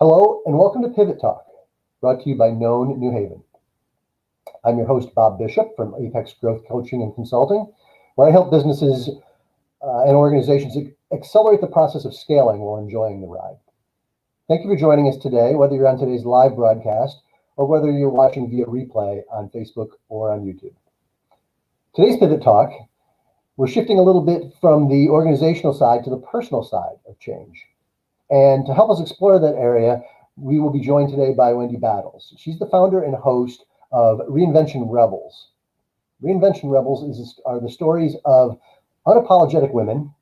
Hello and welcome to Pivot Talk, brought to you by Known New Haven. I'm your host, Bob Bishop from Apex Growth Coaching and Consulting, where I help businesses and organizations accelerate the process of scaling while enjoying the ride. Thank you for joining us today, whether you're on today's live broadcast or whether you're watching via replay on Facebook or on YouTube. Today's Pivot Talk, we're shifting a little bit from the organizational side to the personal side of change. And to help us explore that area, we will be joined today by Wendy Battles. She's the founder and host of Reinvention Rebels. Reinvention Rebels are the stories of unapologetic women,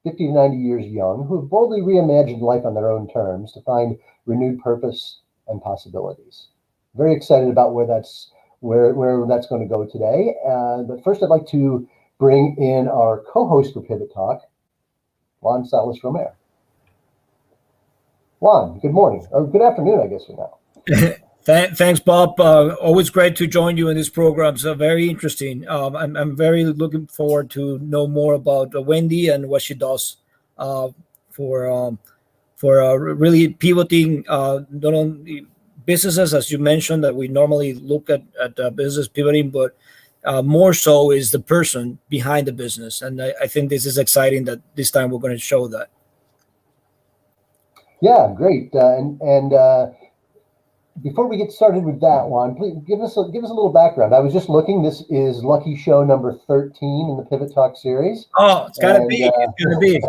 50 to 90 years young, who have boldly reimagined life on their own terms to find renewed purpose and possibilities. Very excited about where that's going to go today. But first, I'd like to bring in our co-host for Pivot Talk, Juan Salas Romero. Juan, good morning, or good afternoon, I guess for now. Thanks, Bob. Always great to join you in this program. So very interesting. I'm very looking forward to know more about Wendy and what she does for really pivoting not only businesses, as you mentioned, that we normally look at business pivoting, but more so is the person behind the business. And I think this is exciting that this time we're going to show that. Yeah, great. And before we get started with that one, please give us a little background. I was just looking. This is lucky show number 13 in the Pivot Talk series. Oh, it's gotta be. It's gonna be.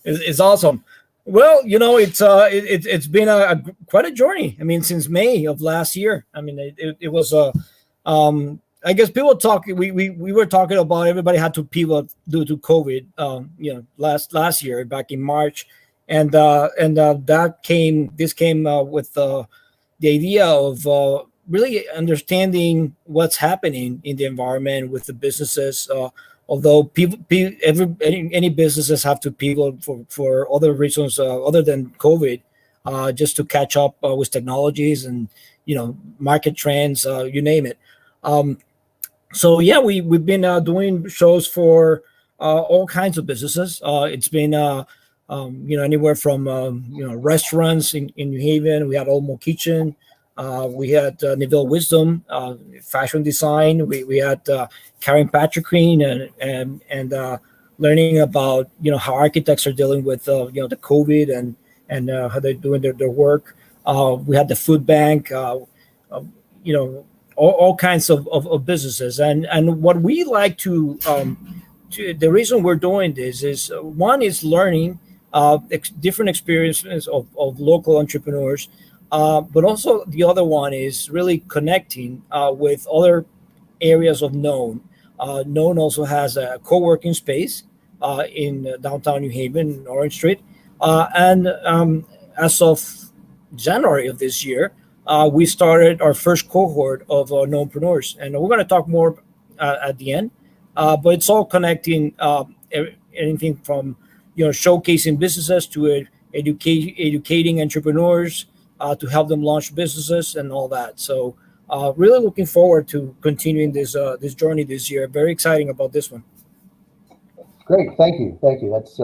It's awesome. Well, it's been quite a journey. I mean, since May of last year. I mean, it was I guess people talk. We were talking about everybody had to pivot due to COVID. Last year back in March. And this came with the idea of really understanding what's happening in the environment with the businesses. Although any businesses have to pivot for other reasons other than COVID, just to catch up with technologies and market trends, you name it. So yeah, we've been doing shows for all kinds of businesses. It's been anywhere from restaurants in New Haven. We had Olmo Kitchen. We had Neville Wisdom, fashion design. We had Karen Patrickine and learning about how architects are dealing with the COVID and how they're doing their work. We had the food bank. All kinds of businesses. And what we like to the reason we're doing this is one is learning different experiences of local entrepreneurs, but also the other one is really connecting with other areas of Known. Known also has a co-working space in downtown New Haven, Orange Street. And as of January of this year, we started our first cohort of Knownpreneurs. And we're going to talk more at the end, but it's all connecting anything from showcasing businesses to educating entrepreneurs to help them launch businesses and all that. So really looking forward to continuing this journey this year. Very exciting about this one. Great, thank you. That's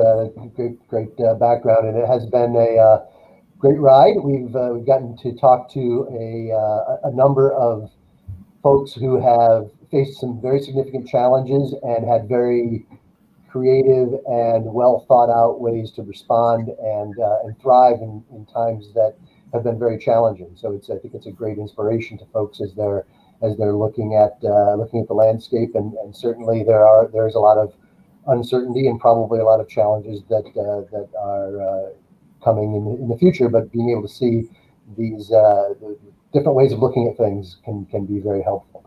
great background, and it has been a great ride. We've gotten to talk to a number of folks who have faced some very significant challenges and had very creative and well thought out ways to respond and thrive in times that have been very challenging. So I think it's a great inspiration to folks as they're looking at the landscape, and certainly there's a lot of uncertainty and probably a lot of challenges that are coming in the future. But being able to see these the different ways of looking at things can be very helpful.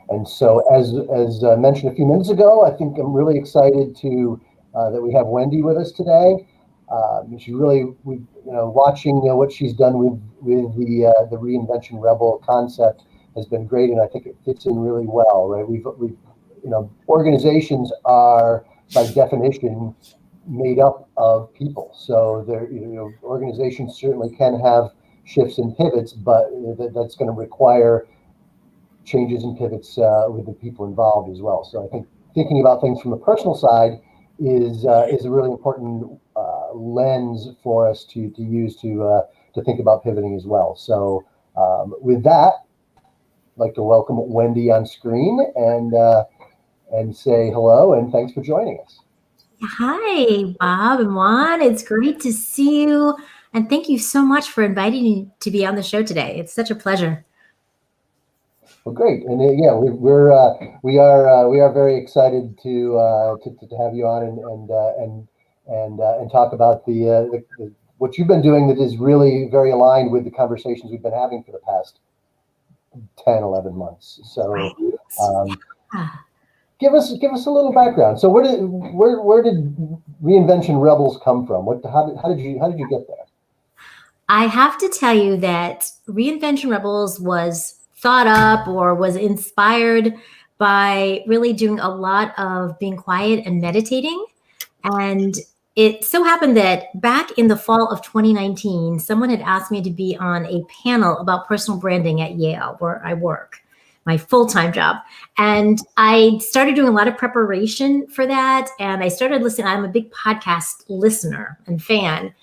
And so, as mentioned a few minutes ago, I think I'm really excited that we have Wendy with us today. She really, watching what she's done with the Reinvention Rebel concept has been great, and I think it fits in really well. Right? We've organizations are by definition made up of people, so organizations certainly can have shifts and pivots, but that's going to require changes and pivots with the people involved as well. So I think thinking about things from the personal side is a really important lens for us to use to think about pivoting as well. So with that, I'd like to welcome Wendy on screen and say hello and thanks for joining us. Hi, Bob and Juan. It's great to see you. And thank you so much for inviting me to be on the show today. It's such a pleasure. Well, great, and yeah, we are very excited to have you on and talk about the what you've been doing that is really very aligned with the conversations we've been having for the past 10, 11 months. So give us a little background. So where did Reinvention Rebels come from? How did you get there? I have to tell you that Reinvention Rebels was thought up or was inspired by really doing a lot of being quiet and meditating. And it so happened that back in the fall of 2019, someone had asked me to be on a panel about personal branding at Yale, where I work, my full-time job. And I started doing a lot of preparation for that. And I started listening. I'm a big podcast listener and fan.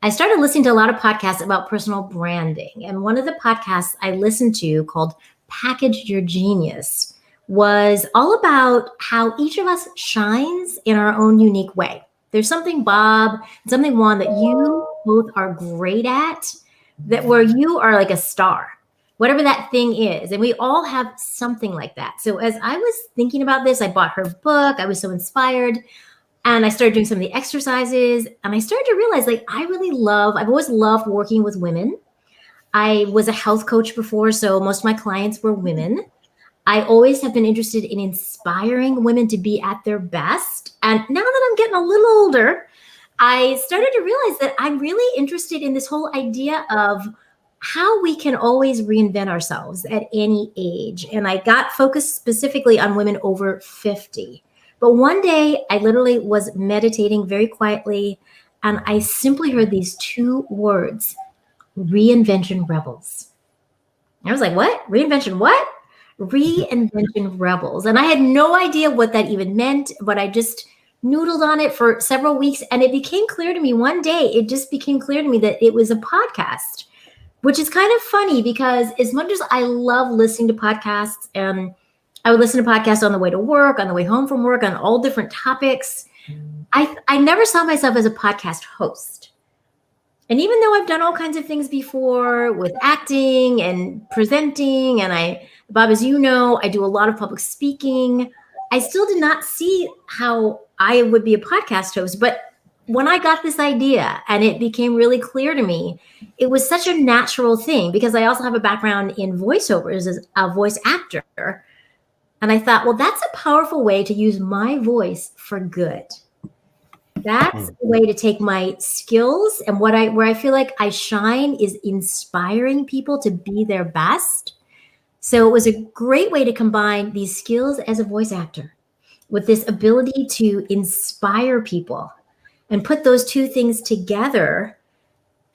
I started listening to a lot of podcasts about personal branding. And one of the podcasts I listened to, called Package Your Genius, was all about how each of us shines in our own unique way. There's something, Bob, something, Juan, that you both are great at, that where you are like a star, whatever that thing is. And we all have something like that. So as I was thinking about this, I bought her book. I was so inspired. And I started doing some of the exercises, and I started to realize, like, I've always loved working with women. I was a health coach before, so most of my clients were women. I always have been interested in inspiring women to be at their best. And now that I'm getting a little older, I started to realize that I'm really interested in this whole idea of how we can always reinvent ourselves at any age. And I got focused specifically on women over 50. But one day I literally was meditating very quietly, and I simply heard these two words, Reinvention Rebels. I was like, what? Reinvention what? Reinvention Rebels. And I had no idea what that even meant, but I just noodled on it for several weeks. And it became clear to me one day, it just became clear to me that it was a podcast, which is kind of funny because as much as I love listening to podcasts, and I would listen to podcasts on the way to work, on the way home from work, on all different topics, I never saw myself as a podcast host. And even though I've done all kinds of things before with acting and presenting, and Bob, as you know, I do a lot of public speaking, I still did not see how I would be a podcast host. But when I got this idea and it became really clear to me, it was such a natural thing because I also have a background in voiceovers as a voice actor. And I thought, well, that's a powerful way to use my voice for good. That's a way to take my skills and where I feel like I shine is inspiring people to be their best. So it was a great way to combine these skills as a voice actor with this ability to inspire people and put those two things together.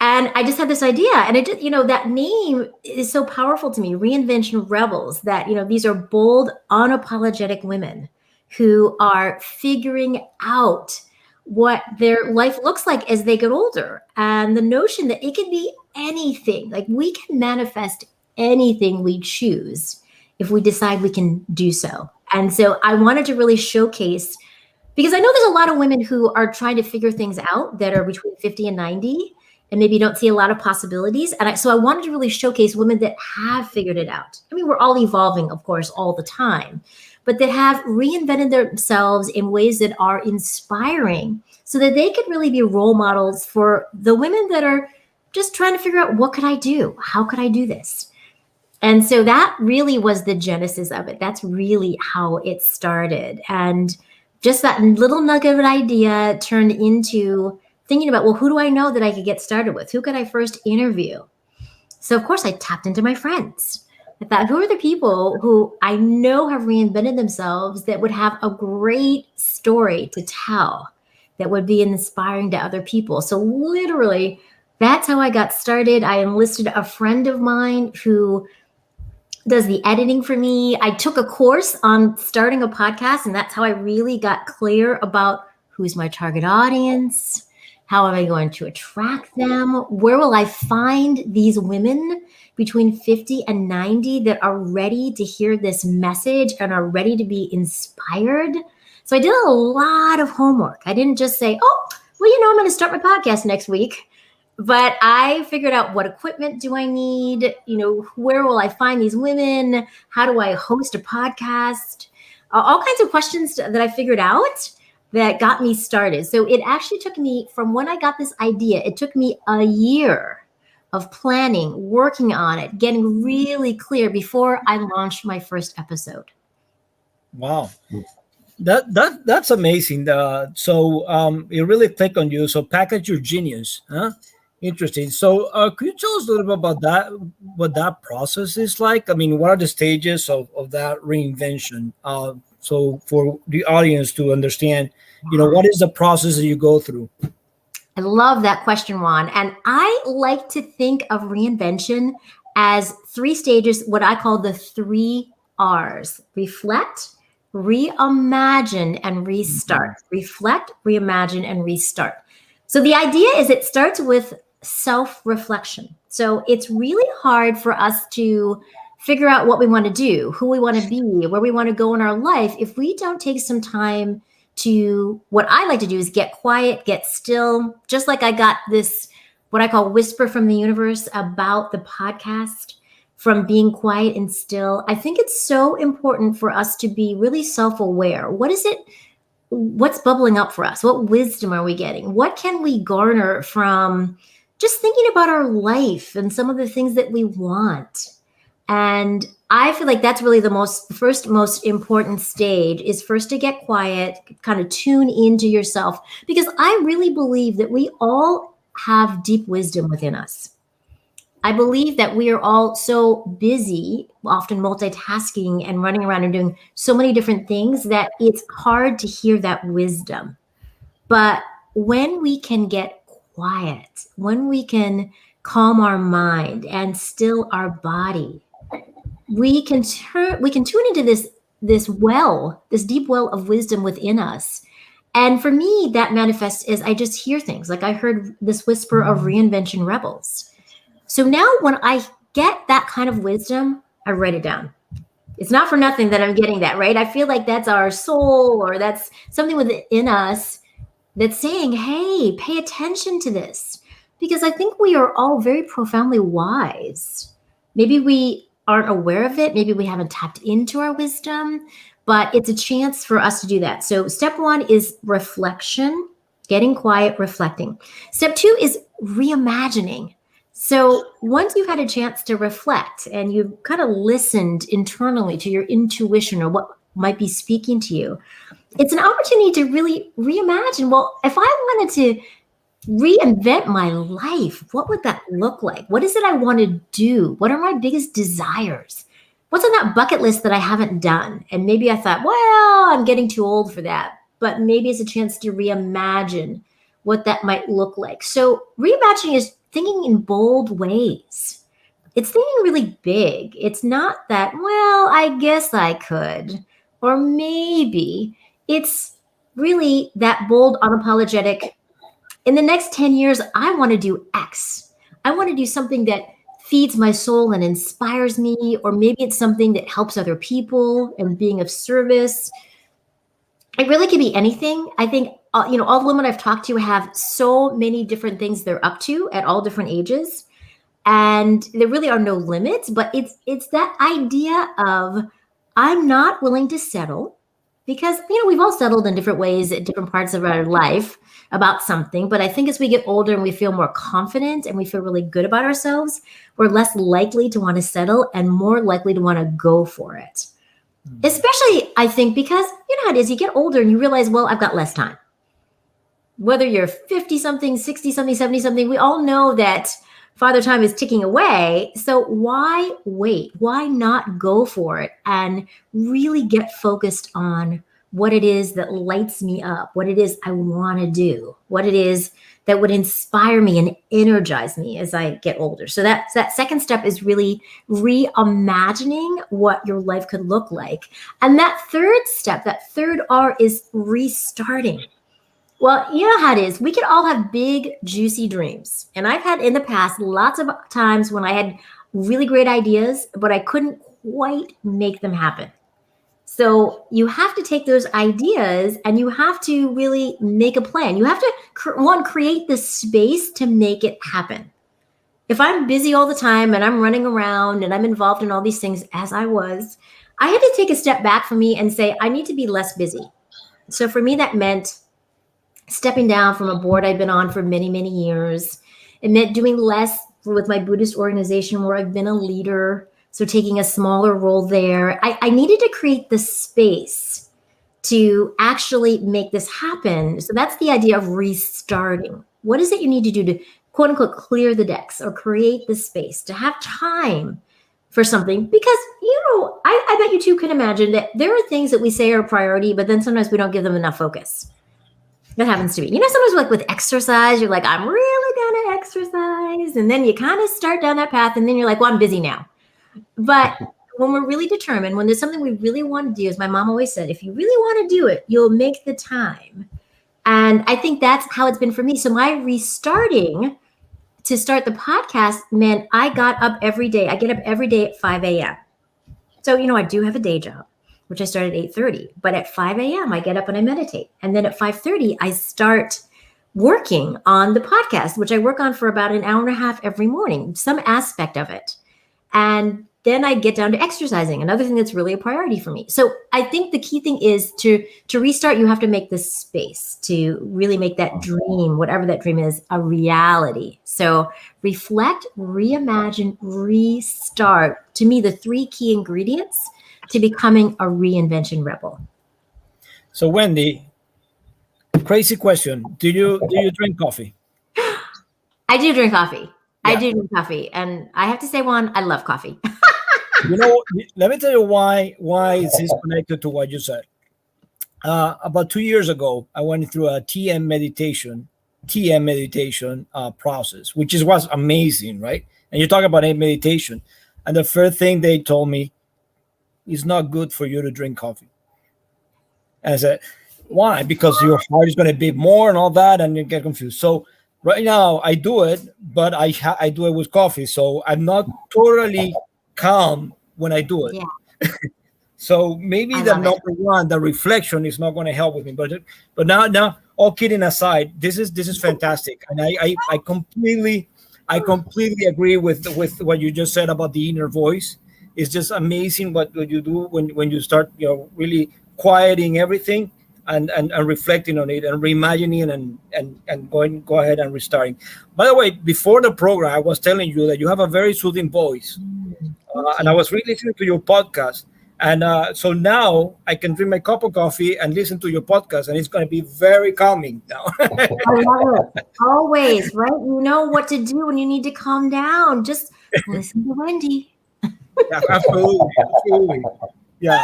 And I just had this idea, and it just, that name is so powerful to me, Reinvention Rebels, that, these are bold, unapologetic women who are figuring out what their life looks like as they get older. And the notion that it can be anything, like we can manifest anything we choose if we decide we can do so. And so I wanted to really showcase, because I know there's a lot of women who are trying to figure things out that are between 50 and 90, and maybe don't see a lot of possibilities. And so I wanted to really showcase women that have figured it out. I mean, we're all evolving, of course, all the time, but that have reinvented themselves in ways that are inspiring so that they could really be role models for the women that are just trying to figure out, what could I do? How could I do this? And so that really was the genesis of it. That's really how it started. And just that little nugget of an idea turned into thinking about, well, who do I know that I could get started with? Who could I first interview? So of course I tapped into my friends. I thought, who are the people who I know have reinvented themselves that would have a great story to tell that would be inspiring to other people? So literally, that's how I got started. I enlisted a friend of mine who does the editing for me. I took a course on starting a podcast, and that's how I really got clear about who's my target audience, How am I going to attract them? Where will I find these women between 50 and 90 that are ready to hear this message and are ready to be inspired? So I did a lot of homework. I didn't just say, oh, well, I'm going to start my podcast next week. But I figured out, what equipment do I need? Where will I find these women? How do I host a podcast? All kinds of questions that I figured out that got me started. So it actually took me, from when I got this idea, it took me a year of planning, working on it, getting really clear before I launched my first episode. Wow. That's amazing. So it really clicked on you. So package your genius, huh? Interesting. So could you tell us a little bit about that? What that process is like? I mean, what are the stages of that reinvention? So for the audience to understand, what is the process that you go through? I love that question, Juan. And I like to think of reinvention as 3 stages, what I call the 3 R's: reflect, reimagine, and restart. Reflect, reimagine, and restart. So the idea is, it starts with self-reflection. So it's really hard for us to figure out what we want to do, who we want to be, where we want to go in our life, if we don't take some time to, what I like to do is get quiet, get still, just like I got this, what I call whisper from the universe about the podcast, from being quiet and still. I think it's so important for us to be really self-aware. What's bubbling up for us? What wisdom are we getting? What can we garner from just thinking about our life and some of the things that we want? And I feel like that's really the first most important stage, is first to get quiet, kind of tune into yourself, because I really believe that we all have deep wisdom within us. I believe that we are all so busy, often multitasking and running around and doing so many different things, that it's hard to hear that wisdom. But when we can get quiet, when we can calm our mind and still our body, we can tune into this deep well of wisdom within us. And for me, that manifests as I just hear things. Like, I heard this whisper of Reinvention Rebels. So now when I get that kind of wisdom, I write it down. It's not for nothing that I'm getting that, right? I feel like that's our soul, or that's something within us that's saying, hey, pay attention to this. Because I think we are all very profoundly wise. Maybe we aren't aware of it. Maybe we haven't tapped into our wisdom, but it's a chance for us to do that. So step 1 is reflection, getting quiet, reflecting. Step 2 is reimagining. So once you've had a chance to reflect and you've kind of listened internally to your intuition or what might be speaking to you, it's an opportunity to really reimagine. Well, if I wanted to reinvent my life, what would that look like? What is it I want to do? What are my biggest desires? What's on that bucket list that I haven't done? And maybe I thought, well, I'm getting too old for that. But maybe it's a chance to reimagine what that might look like. So reimagining is thinking in bold ways. It's thinking really big. It's not that, well, I guess I could, or maybe. It's really that bold, unapologetic, in the next 10 years, I want to do X. I want to do something that feeds my soul and inspires me, or maybe it's something that helps other people and being of service. It really could be anything. I think, all the women I've talked to have so many different things they're up to at all different ages. And there really are no limits, but it's that idea of, I'm not willing to settle, because, we've all settled in different ways at different parts of our life about something. But I think as we get older and we feel more confident and we feel really good about ourselves, we're less likely to want to settle and more likely to want to go for it. Mm-hmm. Especially, I think, because you know how it is, you get older and you realize, well, I've got less time. Whether you're 50 something, 60 something, 70 something, we all know that Father Time is ticking away. So why wait? Why not go for it and really get focused on what it is that lights me up, what it is I want to do, what it is that would inspire me and energize me as I get older. So that second step is really reimagining what your life could look like. And that third step, that third R, is restarting. Well, you know how it is. We can all have big, juicy dreams. And I've had in the past lots of times when I had really great ideas, but I couldn't quite make them happen. So you have to take those ideas and you have to really make a plan. You have to, one, create the space to make it happen. If I'm busy all the time and I'm running around and I'm involved in all these things as I was, I had to take a step back from me and say, I need to be less busy. So for me, that meant stepping down from a board I'd been on for many, many years. It meant doing less with my Buddhist organization where I've been a leader. So taking a smaller role there. I needed to create the space to actually make this happen. So that's the idea of restarting. What is it you need to do to quote unquote clear the decks or create the space to have time for something? Because, I bet you two can imagine that there are things that we say are a priority, but then sometimes we don't give them enough focus. That happens to me. Sometimes like with exercise, you're like, I'm really going to exercise. And then you kind of start down that path and then you're like, well, I'm busy now. But when we're really determined, when there's something we really want to do, as my mom always said, if you really want to do it, you'll make the time. And I think that's how it's been for me. So my restarting to start the podcast meant I got up every day. I get up every day at 5 a.m. So, I do have a day job, which I start at 8:30. But at 5 a.m., I get up and I meditate. And then at 5:30, I start working on the podcast, which I work on for about an hour and a half every morning, some aspect of it. And then I get down to exercising, another thing that's really a priority for me. So I think the key thing is to restart, you have to make this space to really make that dream, whatever that dream is, a reality. So reflect, reimagine, restart. To me, the three key ingredients to becoming a reinvention rebel. So Wendy, crazy question. Do you drink coffee? I do drink coffee. Yeah. I do drink coffee. And I have to say, I love coffee. Let me tell you why this is connected to what you said. About 2 years ago, I went through a TM meditation process, which was amazing, right? And you talk about meditation. And the first thing they told me, it's not good for you to drink coffee. And I said, why? Because your heart is going to beat more and all that, and you get confused. So right now I do it, but I do it with coffee. So I'm not totally calm when I do it. Yeah. So maybe the number one, the reflection is not going to help with me. But now, all kidding aside, this is fantastic, and I completely agree with what you just said about the inner voice. It's just amazing what you do when you start, really quieting everything and reflecting on it and reimagining and go ahead and restarting. By the way, before the program, I was telling you that you have a very soothing voice, and I was really listening to your podcast. And so now I can drink my cup of coffee and listen to your podcast, and it's going to be very calming now. I love it. Always, right? You know what to do when you need to calm down. Just listen to Wendy. Yeah, absolutely. Yeah.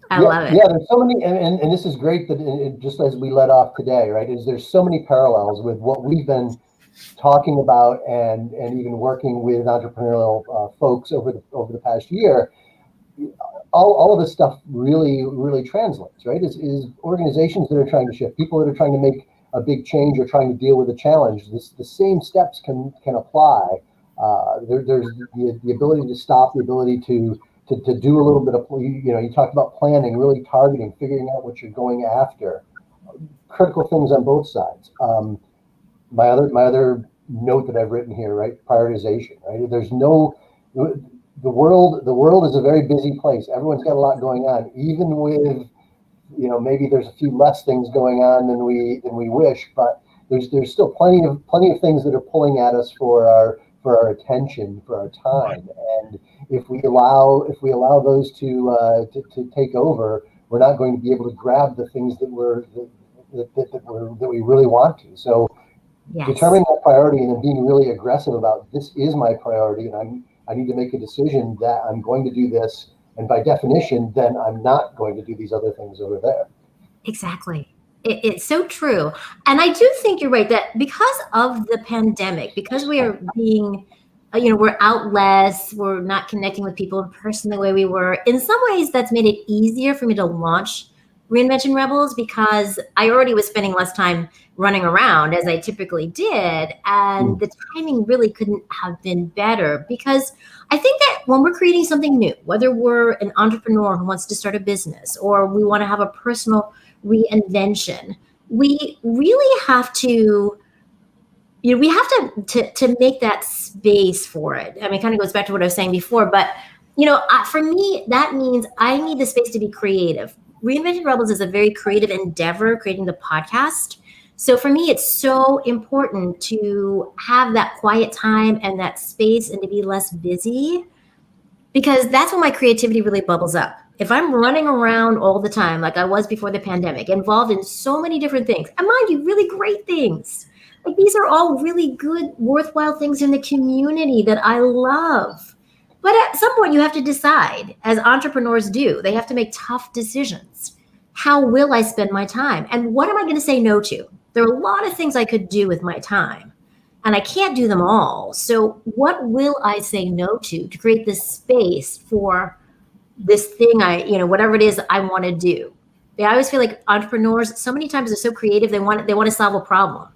I love it. Yeah, there's so many, and this is great that just as we let off today, right, is there's so many parallels with what we've been talking about and even working with entrepreneurial folks over the past year. All of this stuff really translates, right? Is organizations that are trying to shift, people that are trying to make a big change or trying to deal with a challenge. The same steps can apply. There's the ability to stop, the ability to do a little bit of, you talked about planning, really targeting, figuring out what you're going after. Critical things on both sides. My other note that I've written here, right? Prioritization, right? The world is a very busy place. Everyone's got a lot going on, even with, maybe there's a few less things going on than we wish, but there's still plenty of things that are pulling at us for our attention, for our time. And if we allow those to take over, we're not going to be able to grab the things that we really want to. So yes. Determining that priority and then being really aggressive about, this is my priority, and I need to make a decision that I'm going to do this, and by definition, then I'm not going to do these other things over there. Exactly. It's so true. And I do think you're right that because of the pandemic, because we are being, we're out less, we're not connecting with people in person the way we were, in some ways that's made it easier for me to launch Reinvention Rebels because I already was spending less time running around as I typically did. And the timing really couldn't have been better because I think that when we're creating something new, whether we're an entrepreneur who wants to start a business or we want to have a personal reinvention, we really have to, we have to make that space for it. I mean, it kind of goes back to what I was saying before, but for me, that means I need the space to be creative. Reinvention Rebels is a very creative endeavor, creating the podcast. So for me, it's so important to have that quiet time and that space and to be less busy because that's when my creativity really bubbles up. If I'm running around all the time, like I was before the pandemic, involved in so many different things, and mind you, really great things. Like these are all really good, worthwhile things in the community that I love. But at some point, you have to decide, as entrepreneurs do, they have to make tough decisions. How will I spend my time? And what am I going to say no to? There are a lot of things I could do with my time, and I can't do them all. So what will I say no to create this space for this thing whatever it is I want to do? I always feel like entrepreneurs, so many times they're so creative, they want to solve a problem.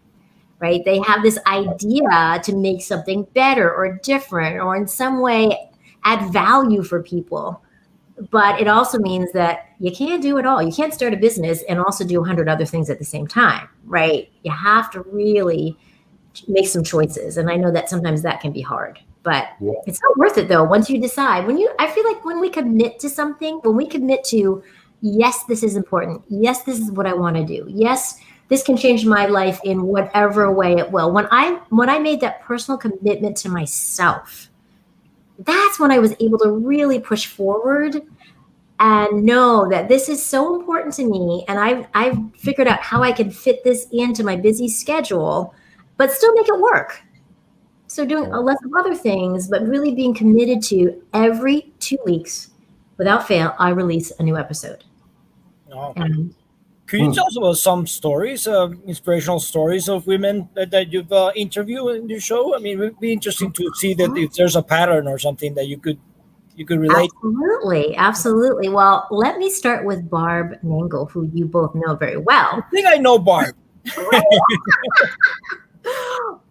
Right? They have this idea to make something better or different or in some way add value for people. But it also means that you can't do it all. You can't start a business and also do 100 other things at the same time, right? You have to really make some choices. And I know that sometimes that can be hard, but it's not worth it though. Once you decide, I feel like when we commit to something, when we commit to, yes, this is important. Yes, this is what I want to do. Yes, this can change my life in whatever way it will. When I made that personal commitment to myself, that's when I was able to really push forward and know that this is so important to me. And I've figured out how I can fit this into my busy schedule, but still make it work. So doing a lot of other things, but really being committed to every 2 weeks, without fail, I release a new episode. Oh. Could you tell us about some stories, inspirational stories of women that you've interviewed in your show? I mean, it would be interesting to see that if there's a pattern or something that you could relate. Absolutely. Well, let me start with Barb Nangle, who you both know very well. I think I know Barb.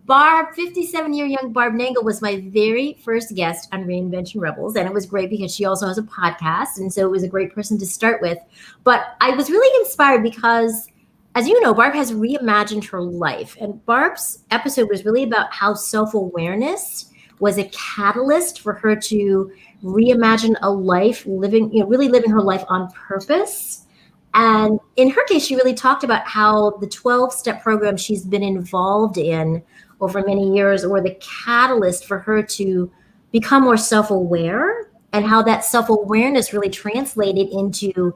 Barb, 57-year-young Barb Nangle was my very first guest on Reinvention Rebels. And it was great because she also has a podcast. And so it was a great person to start with. But I was really inspired because, as you know, Barb has reimagined her life. And Barb's episode was really about how self-awareness was a catalyst for her to reimagine a life, really living her life on purpose. And in her case, she really talked about how the 12-step program she's been involved in over many years were the catalyst for her to become more self-aware, and how that self-awareness really translated into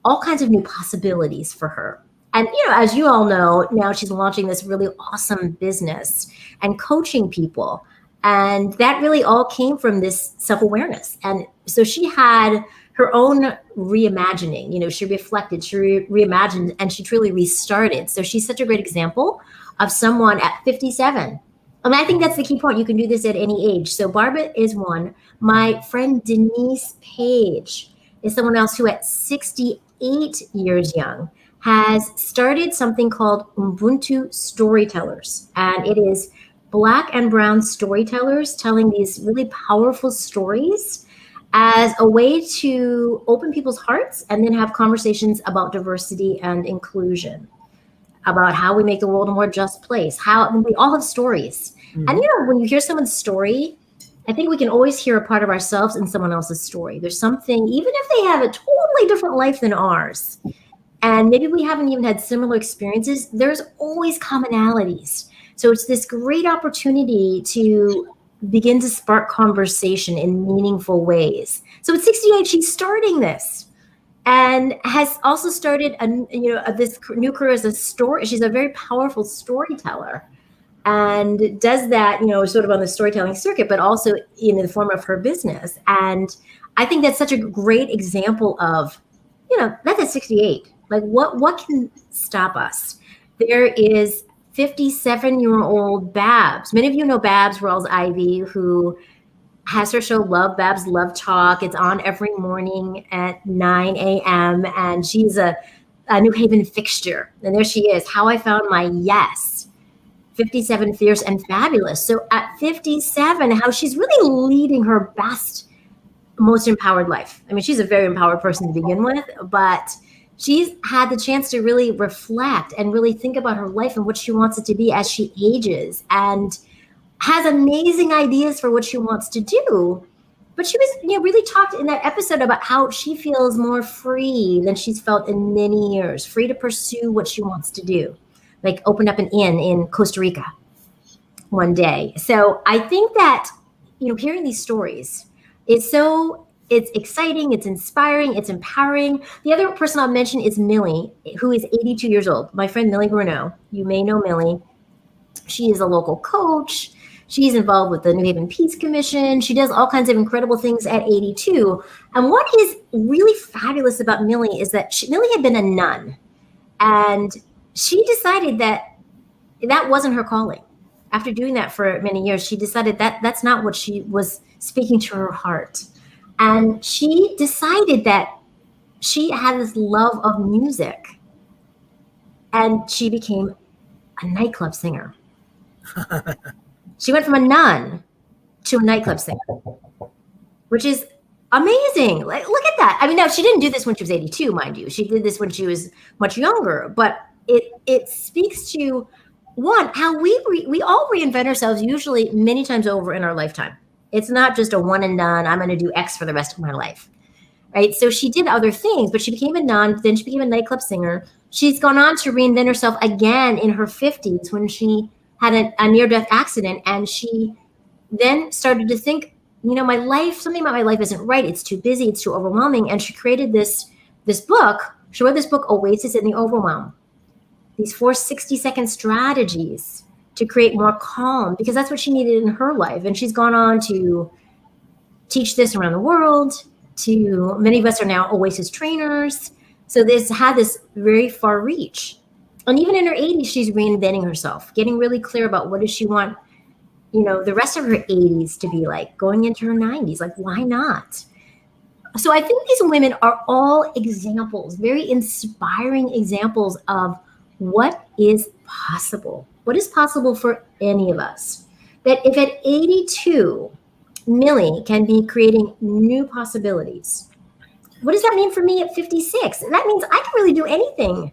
all kinds of new possibilities for her. And, as you all know, now she's launching this really awesome business and coaching people. And that really all came from this self-awareness. And so she had her own reimagining, she reflected, she reimagined, and she truly restarted. So she's such a great example of someone at 57. I mean, I think that's the key point. You can do this at any age. So Barbara is one. My friend Denise Page is someone else who at 68 years young has started something called Ubuntu Storytellers. And it is Black and brown storytellers telling these really powerful stories as a way to open people's hearts and then have conversations about diversity and inclusion, about how we make the world a more just place. We all have stories. Mm-hmm. And when you hear someone's story, I think we can always hear a part of ourselves in someone else's story. There's something, even if they have a totally different life than ours, and maybe we haven't even had similar experiences, there's always commonalities. So it's this great opportunity to begin to spark conversation in meaningful ways. So at 68, she's starting this and has also started this new career as a story. She's a very powerful storyteller and does that, sort of on the storytelling circuit, but also in the form of her business. And I think that's such a great example of, that's at 68. Like what can stop us? There is 57-year-old Babs. Many of you know Babs Rawls-Ivy, who has her show Love Babs Love Talk. It's on every morning at 9 a.m. And she's a New Haven fixture. And there she is, How I Found My Yes, 57 Fierce and Fabulous. So at 57, how she's really leading her best, most empowered life. I mean, she's a very empowered person to begin with, but she's had the chance to really reflect and really think about her life and what she wants it to be as she ages, and has amazing ideas for what she wants to do. But she was, really talked in that episode about how she feels more free than she's felt in many years, free to pursue what she wants to do, like open up an inn in Costa Rica one day. So I think that, hearing these stories is it's exciting, it's inspiring, it's empowering. The other person I'll mention is Millie, who is 82 years old. My friend Millie Bruneau. You may know Millie. She is a local coach. She's involved with the New Haven Peace Commission. She does all kinds of incredible things at 82. And what is really fabulous about Millie is that Millie had been a nun, and she decided that wasn't her calling. After doing that for many years, she decided that that's not what she was speaking to her heart. And she decided that she had this love of music, and she became a nightclub singer. She went from a nun to a nightclub singer, which is amazing. Like, look at that. I mean, now she didn't do this when she was 82, mind you. She did this when she was much younger, but it speaks to, one, how we all reinvent ourselves, usually many times over in our lifetime. It's not just a one and done, I'm going to do X for the rest of my life, right? So she did other things, but she became a nun, then she became a nightclub singer. She's gone on to reinvent herself again in her 50s when she had a near-death accident, and she then started to think, my life, something about my life isn't right. It's too busy, it's too overwhelming. And she created this book. She wrote this book, Oasis in the Overwhelm. These 4 60-second strategies to create more calm, because that's what she needed in her life. And she's gone on to teach this around the world. Many of us are now Oasis trainers. So this had this very far reach. And even in her 80s, she's reinventing herself, getting really clear about what does she want, the rest of her 80s to be like, going into her 90s. Like, why not? So I think these women are all examples, very inspiring examples of what is possible. What is possible for any of us? That if at 82, Millie can be creating new possibilities, what does that mean for me at 56? That means I can really do anything,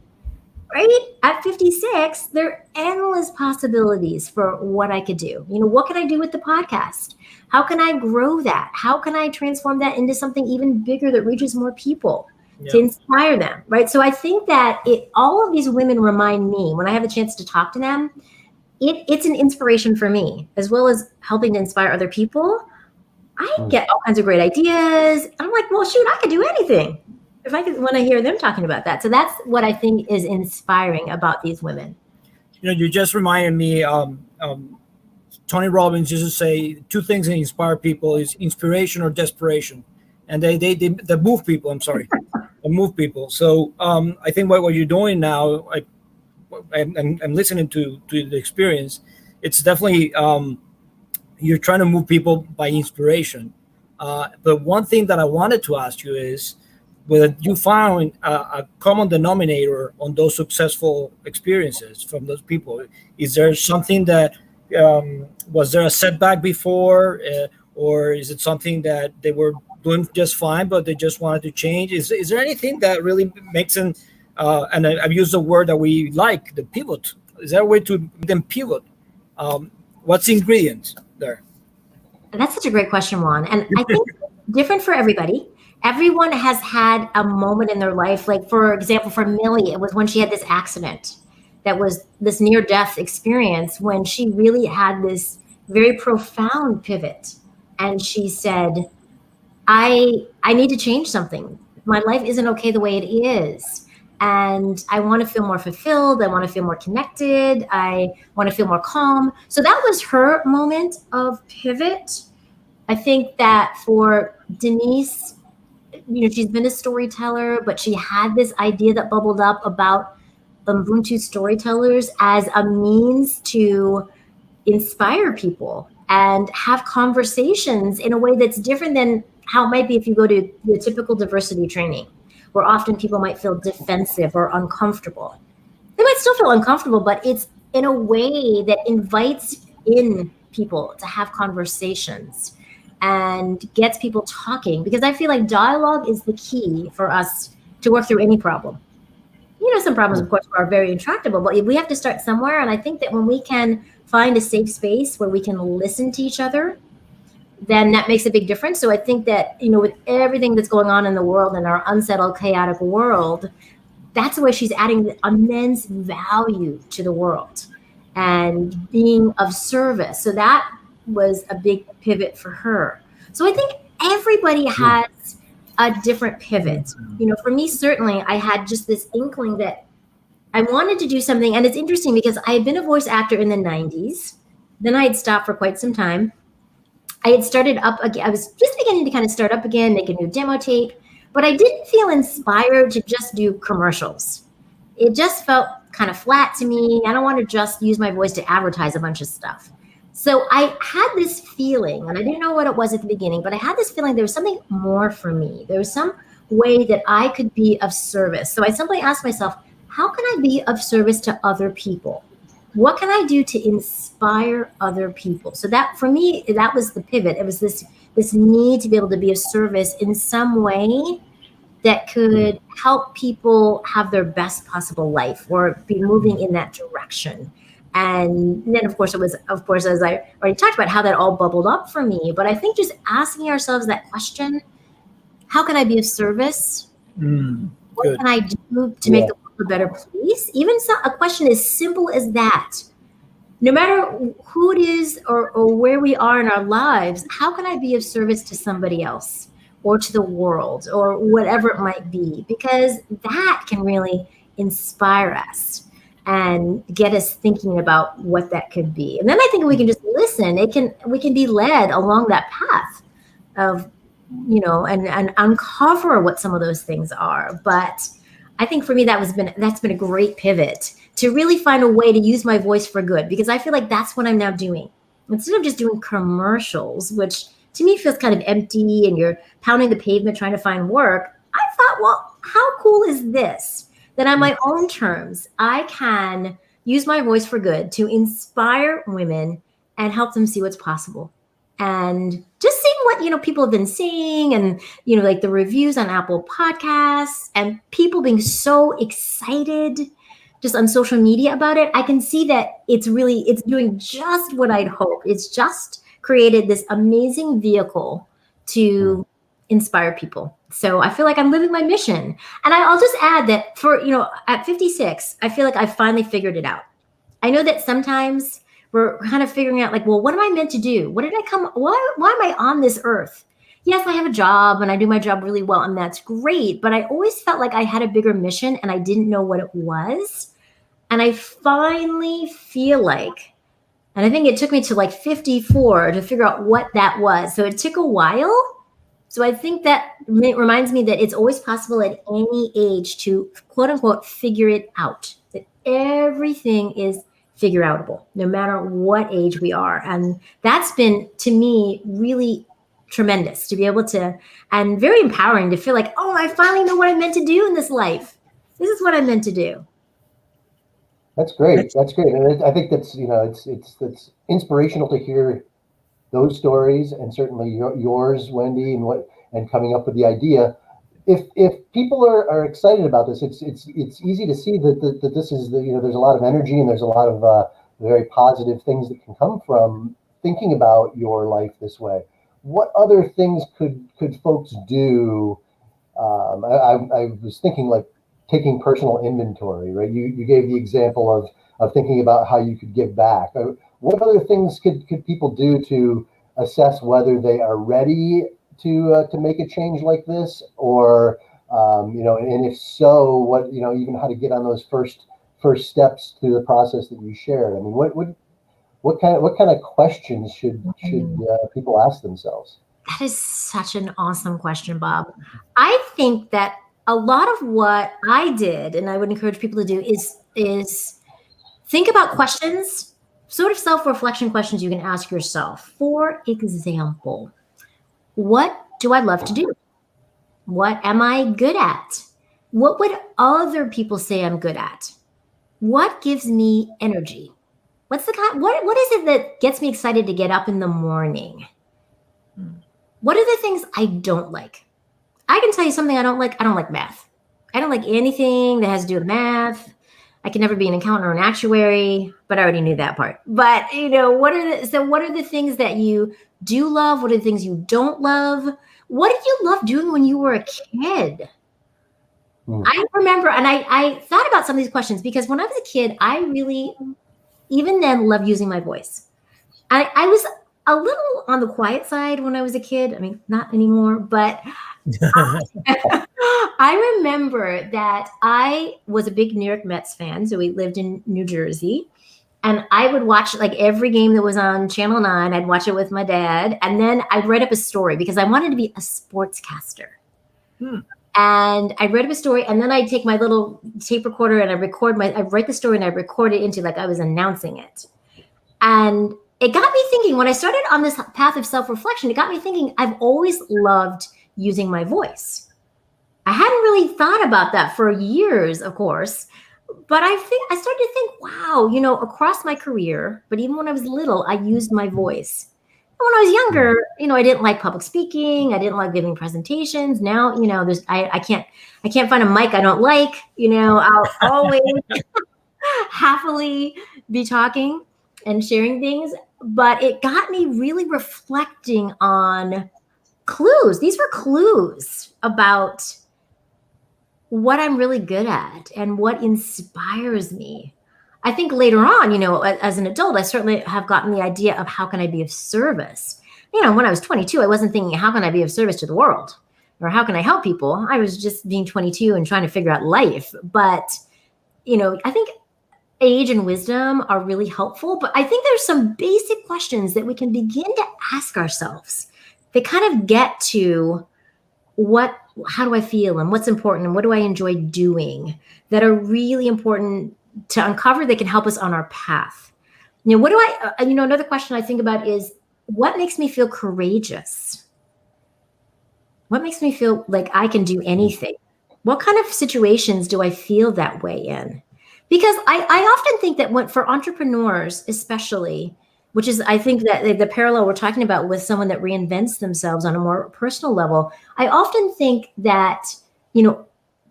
right? At 56, there are endless possibilities for what I could do. What can I do with the podcast? How can I grow that? How can I transform that into something even bigger that reaches more people? To inspire them, right? So I think that all of these women remind me, when I have a chance to talk to them, it's an inspiration for me, as well as helping to inspire other people. I get all kinds of great ideas. I'm like, well, shoot, I could do anything if I could, when I hear them talking about that. So that's what I think is inspiring about these women. You just reminded me, Tony Robbins used to say 2 things that inspire people is inspiration or desperation. And they move people. I'm sorry. Move people. So I think what you're doing now, I'm listening to the experience. It's definitely you're trying to move people by inspiration. But one thing that I wanted to ask you is whether you found a common denominator on those successful experiences from those people. Is there something that was there a setback before, or is it something that they were doing just fine, but they just wanted to change? Is there anything that really makes them, and I've used the word that we like, the pivot. Is there a way to make them pivot? What's the ingredient there? That's such a great question, Juan. And I think different for everybody. Everyone has had a moment in their life. Like, for example, for Millie, it was when she had this accident that was this near-death experience, when she really had this very profound pivot. And she said, I need to change something. My life isn't okay the way it is. And I want to feel more fulfilled. I want to feel more connected. I want to feel more calm. So that was her moment of pivot. I think that for Denise, she's been a storyteller, but she had this idea that bubbled up about Ubuntu storytellers as a means to inspire people and have conversations in a way that's different than how it might be if you go to the typical diversity training, where often people might feel defensive or uncomfortable. They might still feel uncomfortable, but it's in a way that invites in people to have conversations and gets people talking, because I feel like dialogue is the key for us to work through any problem. Some problems, of course, are very intractable, but we have to start somewhere. And I think that when we can find a safe space where we can listen to each other, then that makes a big difference. So I think that, with everything that's going on in the world, in our unsettled, chaotic world, that's where she's adding immense value to the world and being of service. So that was a big pivot for her. So I think everybody has a different pivot. For me, certainly, I had just this inkling that I wanted to do something. And it's interesting because I had been a voice actor in the 90s. Then I had stopped for quite some time. I had started up again. I was just beginning to kind of start up again, make a new demo tape. But I didn't feel inspired to just do commercials. It just felt kind of flat to me. I don't want to just use my voice to advertise a bunch of stuff. So I had this feeling, and I didn't know what it was at the beginning, but I had this feeling there was something more for me. There was some way that I could be of service. So I simply asked myself, how can I be of service to other people? What can I do to inspire other people? So that, for me, that was the pivot. It was this need to be able to be of service in some way that could help people have their best possible life or be moving in that direction. And then, of course, as I already talked about, how that all bubbled up for me. But I think just asking ourselves that question, how can I be of service? What can I do to make the world a better place? Even a question as simple as that. No matter who it is or where we are in our lives, how can I be of service to somebody else or to the world or whatever it might be? Because that can really inspire us and get us thinking about what that could be. And then I think we can just listen. We can be led along that path of, and uncover what some of those things are. But I think for me, that's been a great pivot to really find a way to use my voice for good, because I feel like that's what I'm now doing. Instead of just doing commercials, which to me feels kind of empty and you're pounding the pavement trying to find work, I thought, well, how cool is this? That on my own terms, I can use my voice for good to inspire women and help them see what's possible. And just seeing what, people have been saying and, like the reviews on Apple Podcasts and people being so excited just on social media about it, I can see that it's doing just what I'd hope. It's just created this amazing vehicle to inspire people. So I feel like I'm living my mission. And I'll just add that at 56, I feel like I finally figured it out. I know that sometimes we're kind of figuring out like, well, what am I meant to do? Why am I on this earth? Yes, I have a job and I do my job really well and that's great. But I always felt like I had a bigger mission and I didn't know what it was. And I finally feel like, and I think it took me to like 54 to figure out what that was. So it took a while. So I think that it reminds me that it's always possible at any age to quote unquote figure it out, that everything is figure outable, no matter what age we are. And that's been, to me, really tremendous to be able to, and very empowering to feel like, oh, I finally know what I'm meant to do in this life. This is what I'm meant to do. That's great. That's great. And I think that's, it's inspirational to hear those stories, and certainly yours, Wendy, and coming up with the idea. If people are excited about this, it's easy to see that this is there's a lot of energy and there's a lot of very positive things that can come from thinking about your life this way. What other things could folks do? I was thinking like taking personal inventory, right? You gave the example of thinking about how you could give back. What other things could people do to assess whether they are ready to make a change like this, or and if so, what even how to get on those first steps through the process that you shared? I mean, what kind of questions should people ask themselves? That is such an awesome question, Bob. I think that a lot of what I did, and I would encourage people to do, is think about questions sort of self-reflection questions you can ask yourself. For example, what do I love to do? What am I good at? What would other people say I'm good at? What gives me energy? What is it that gets me excited to get up in the morning? What are the things I don't like? I can tell you something I don't like. I don't like math. I don't like anything that has to do with math. I can never be an accountant or an actuary, but I already knew that part. But what are the things that you do love? What are the things you don't love? What did you love doing when you were a kid? I remember, and I thought about some of these questions because when I was a kid, I really, even then, loved using my voice. I was a little on the quiet side when I was a kid. I mean, not anymore, but I remember that I was a big New York Mets fan. So we lived in New Jersey. And I would watch like every game that was on Channel 9. I'd watch it with my dad. And then I'd write up a story because I wanted to be a sportscaster. And I read up a story, and then I'd take my little tape recorder and I'd write the story and I'd record it into like I was announcing it. And it got me thinking, when I started on this path of self-reflection, it got me thinking, I've always loved using my voice. I hadn't really thought about that for years, of course, but I started to think, wow, across my career, but even when I was little, I used my voice. And when I was younger, I didn't like public speaking. I didn't like giving presentations. Now, I can't find a mic I don't like. I'll always happily be talking and sharing things. But it got me really reflecting on clues. These were clues about what I'm really good at and what inspires me. I think later on, as an adult, I certainly have gotten the idea of how can I be of service. When I was 22, I wasn't thinking, how can I be of service to the world? Or how can I help people? I was just being 22 and trying to figure out life. But, I think age and wisdom are really helpful. But I think there's some basic questions that we can begin to ask ourselves. They kind of get to how do I feel and what's important and what do I enjoy doing that are really important to uncover that can help us on our path. Another question I think about is, what makes me feel courageous? What makes me feel like I can do anything? What kind of situations do I feel that way in? Because I often think that for entrepreneurs, especially, which is, I think that the parallel we're talking about with someone that reinvents themselves on a more personal level, I often think that,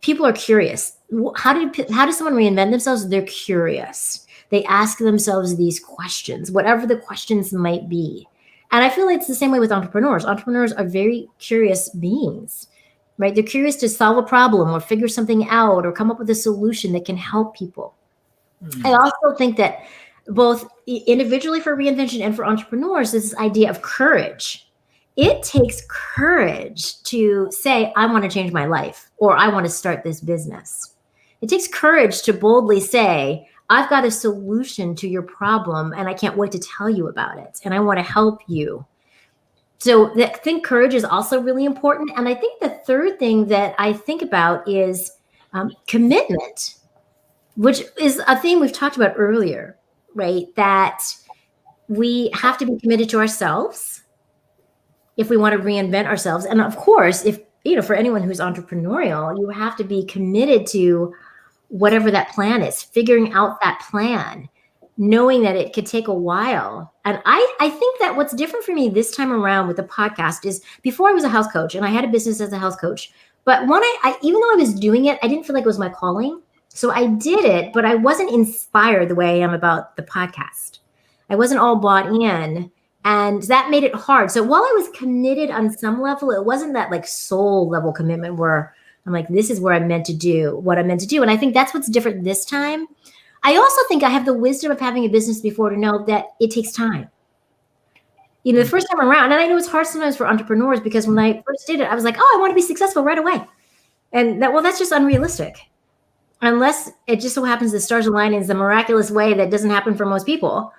people are curious. How does someone reinvent themselves? They're curious. They ask themselves these questions, whatever the questions might be. And I feel like it's the same way with entrepreneurs. Entrepreneurs are very curious beings, right? They're curious to solve a problem or figure something out or come up with a solution that can help people. I also think that both individually for reinvention and for entrepreneurs, this idea of courage. It takes courage to say, I want to change my life, or I want to start this business. It takes courage to boldly say, I've got a solution to your problem, and I can't wait to tell you about it, and I want to help you. So I think courage is also really important. And I think the third thing that I think about is commitment, which is a thing we've talked about earlier, right? That we have to be committed to ourselves if we want to reinvent ourselves. And of course, if for anyone who's entrepreneurial, you have to be committed to whatever that plan is, figuring out that plan, knowing that it could take a while. And I think that what's different for me this time around with the podcast is, before I was a health coach and I had a business as a health coach, but when even though I was doing it, I didn't feel like it was my calling. So I did it, but I wasn't inspired the way I am about the podcast. I wasn't all bought in. And that made it hard. So while I was committed on some level, it wasn't that like soul level commitment where I'm like, this is where I'm meant to do what I'm meant to do. And I think that's what's different this time. I also think I have the wisdom of having a business before to know that it takes time. The first time around, and I know it's hard sometimes for entrepreneurs, because when I first did it, I was like, I want to be successful right away. And that's just unrealistic. Unless it just so happens the stars align in a miraculous way that doesn't happen for most people.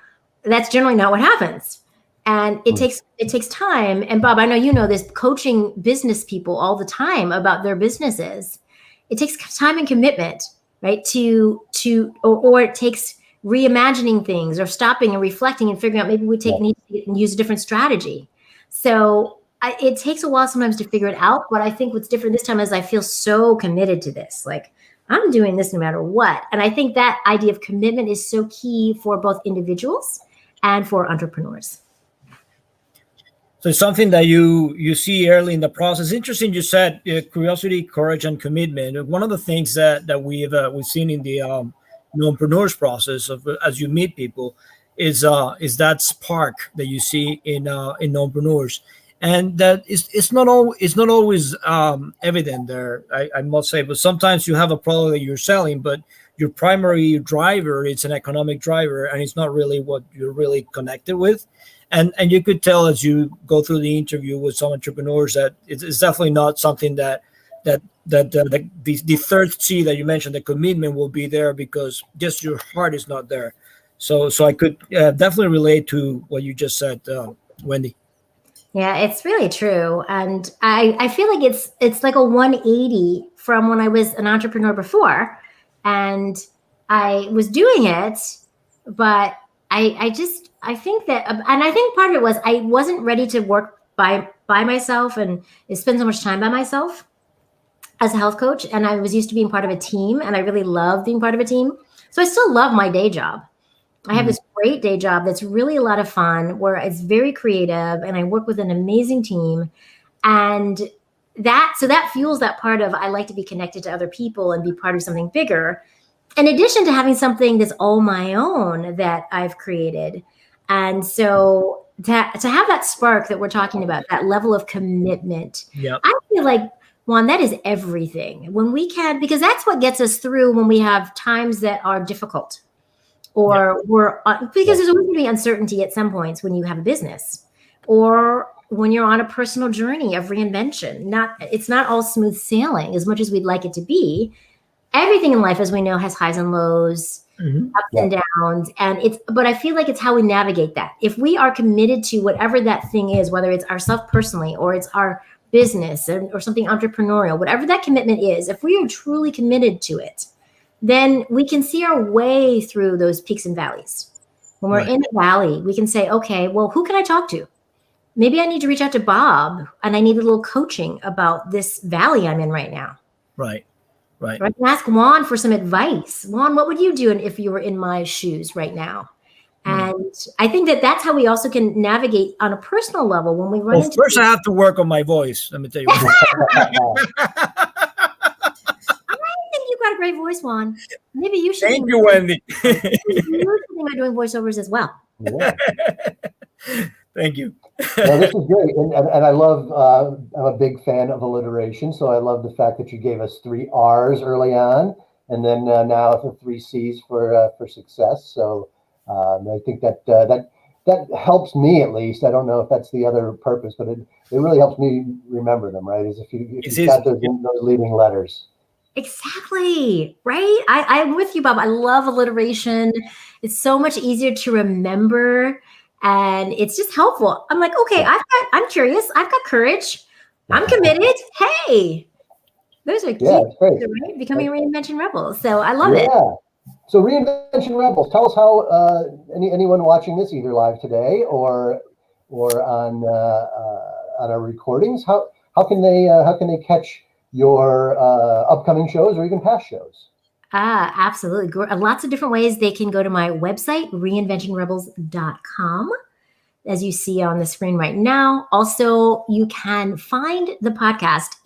That's generally not what happens. And it takes time. And Bob, I know you know this, coaching business people all the time about their businesses. It takes time and commitment, right? Or it takes reimagining things or stopping and reflecting and figuring out maybe we need to use a different strategy. So it takes a while sometimes to figure it out. But I think what's different this time is I feel so committed to this. Like, I'm doing this no matter what. And I think that idea of commitment is so key for both individuals and for entrepreneurs. So it's something that you see early in the process. Interesting, you said curiosity, courage, and commitment. One of the things that we've seen in the entrepreneurs process of as you meet people is that spark that you see in entrepreneurs, and that it's not always evident there. I must say, but sometimes you have a product that you're selling, but your primary driver, it's an economic driver, and it's not really what you're really connected with. And you could tell as you go through the interview with some entrepreneurs that it's definitely not something that the third C that you mentioned, the commitment, will be there because just your heart is not there. So I could definitely relate to what you just said, Wendy. Yeah, it's really true. And I feel like it's like a 180 from when I was an entrepreneur before. And I was doing it, but I think that, and I think part of it was I wasn't ready to work by myself and spend so much time by myself as a health coach. And I was used to being part of a team, and I really love being part of a team. So I still love my day job. I have this great day job that's really a lot of fun, where it's very creative, and I work with an amazing team. And that fuels that part of, I like to be connected to other people and be part of something bigger, in addition to having something that's all my own that I've created. And so to have that spark that we're talking about, that level of commitment, I feel like, Juan, that is everything. When we can, because that's what gets us through when we have times that are difficult, or because there's always going to be uncertainty at some points when you have a business, or when you're on a personal journey of reinvention. It's not all smooth sailing as much as we'd like it to be. Everything in life, as we know, has highs and lows, ups and downs. But I feel like it's how we navigate that. If we are committed to whatever that thing is, whether it's ourselves personally or it's our business or something entrepreneurial, whatever that commitment is, if we are truly committed to it, then we can see our way through those peaks and valleys. When we're in a valley, we can say, okay, well, who can I talk to? Maybe I need to reach out to Bob, and I need a little coaching about this valley I'm in right now. Right. I can ask Juan for some advice. Juan, what would you do if you were in my shoes right now? And I think that's how we also can navigate on a personal level when we run into. First, I have to work on my voice. Let me tell you. I think you've got a great voice, Juan. Maybe you should. Thank you, Wendy. You should think about doing voiceovers as well. Yeah. Thank you. No, this is great, and I love. I'm a big fan of alliteration, so I love the fact that you gave us 3 R's early on, and then now the 3 C's for success. So I think that helps me, at least. I don't know if that's the other purpose, but it really helps me remember them. Right? Is if you've got those leading letters. Exactly. Right. I'm with you, Bob. I love alliteration. It's so much easier to remember. And it's just helpful. I'm like, okay, I'm curious. I've got courage. I'm committed. Hey, those are key. Yeah, it's great. Right? Becoming a Reinvention Rebel. So I love it. So Reinvention Rebels, tell us how anyone watching this either live today or on our recordings, how can they catch your upcoming shows or even past shows? Absolutely. Lots of different ways. They can go to my website, reinventionrebels.com, as you see on the screen right now. Also, you can find the podcast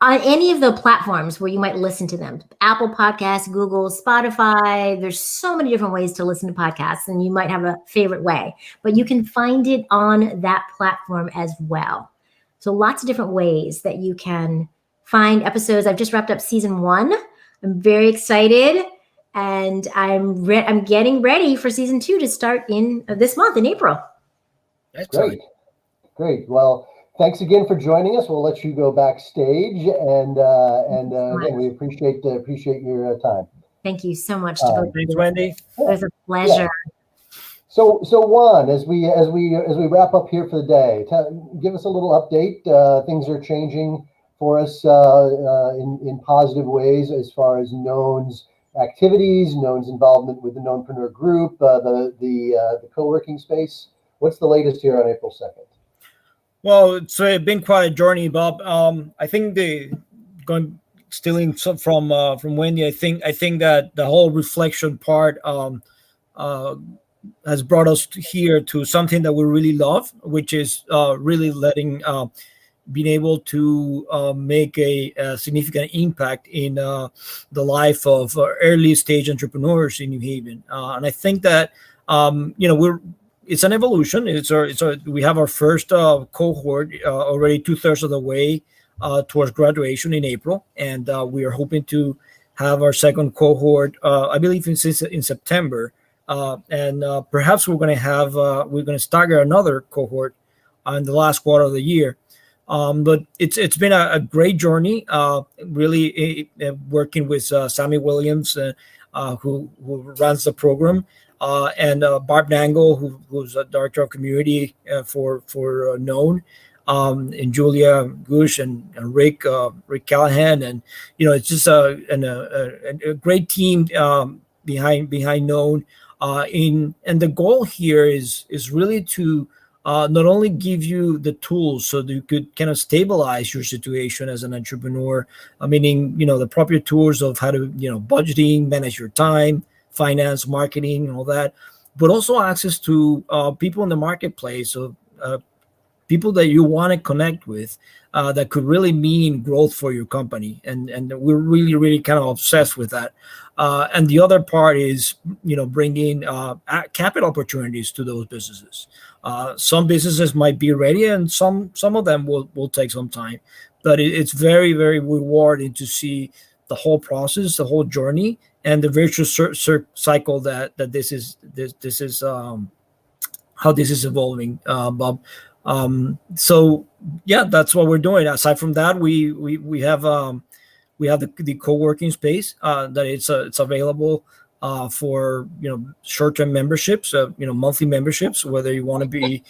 on any of the platforms where you might listen to them. Apple Podcasts, Google, Spotify. There's so many different ways to listen to podcasts, and you might have a favorite way, but you can find it on that platform as well. So lots of different ways that you can find episodes. I've just wrapped up season 1. I'm very excited, and I'm getting ready for season 2 to start in this month in April. That's great. Well, thanks again for joining us. We'll let you go backstage, and again, we appreciate your time. Tink you so much. Thanks, Wendy. It was a pleasure. Yeah. So Juan, as we wrap up here for the day, give us a little update. Things are changing for us in positive ways as far as knowns activities, Known's involvement with the Knownpreneur Group, the co-working space. What's the latest here on April 2nd? Well, it's been quite a journey, Bob. I think stealing some from Wendy. I think that the whole reflection part uh, has brought us here to something that we really love, which is really letting being able to make a significant impact in the life of early stage entrepreneurs in New Haven. And I think that it's an evolution. We have our first cohort already 2/3 of the way towards graduation in April, and we are hoping to have our second cohort, I believe, in September, and perhaps we're going to stagger another cohort in the last quarter of the year. But it's been a great journey, really working with Sammy Williams, who runs the program, and Barb Nangle, who's a director of community for Known, and Julia Gush and Rick Callahan, and it's just a great team behind Known. And the goal here is really to not only give you the tools so that you could kind of stabilize your situation as an entrepreneur, meaning the proper tools of how to budgeting, manage your time, finance, marketing, and all that, but also access to people in the marketplace, of people that you want to connect with, that could really mean growth for your company, and we're really kind of obsessed with that. And the other part is bringing capital opportunities to those businesses. Some businesses might be ready, and some of them will take some time, but it's very, very rewarding to see the whole process, the whole journey, and the virtuous cycle that this is how this is evolving, Bob. So yeah, that's what we're doing. Aside from that, we have the co-working space that it's available for short-term memberships, monthly memberships, whether you want to be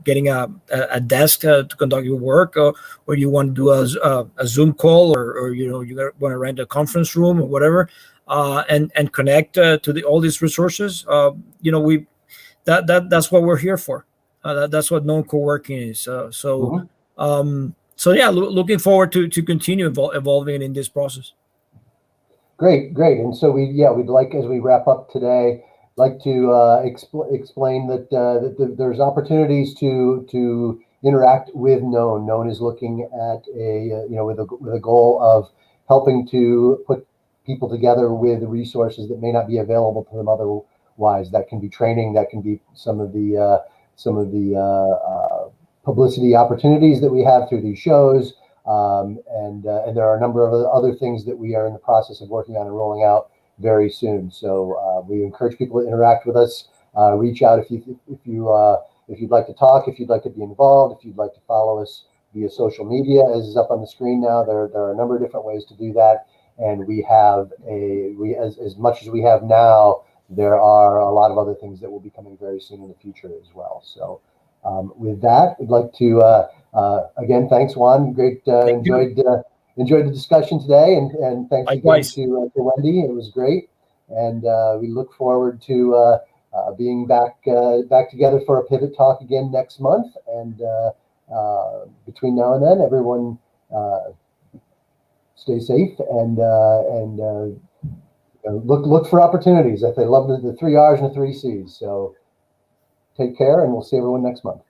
getting a desk to conduct your work, or you want to do a Zoom call, or you want to rent a conference room or whatever, and connect to all these resources. That's what we're here for. That's what Known Co-working is. So yeah, looking forward to continue evolving in this process. Great. And so we'd like, as we wrap up today, like to explain that there's opportunities to interact with Known. Known is looking at with a goal of helping to put people together with resources that may not be available to them otherwise. That can be training, that can be some of the publicity opportunities that we have through these shows, and there are a number of other things that we are in the process of working on and rolling out very soon. So we encourage people to interact with us. Reach out if you'd like to talk, if you'd like to be involved, if you'd like to follow us via social media, as is up on the screen now. There are a number of different ways to do that, and we have as much as we have now, there are a lot of other things that will be coming very soon in the future as well. So with that, I'd like to again, thanks, Juan. Great. Enjoyed the discussion today, and thanks again to Wendy. It was great, and we look forward to being back together for a pivot talk again next month. And between now and then, everyone stay safe and look for opportunities. If they love the 3 R's and the 3 C's. So take care, and we'll see everyone next month.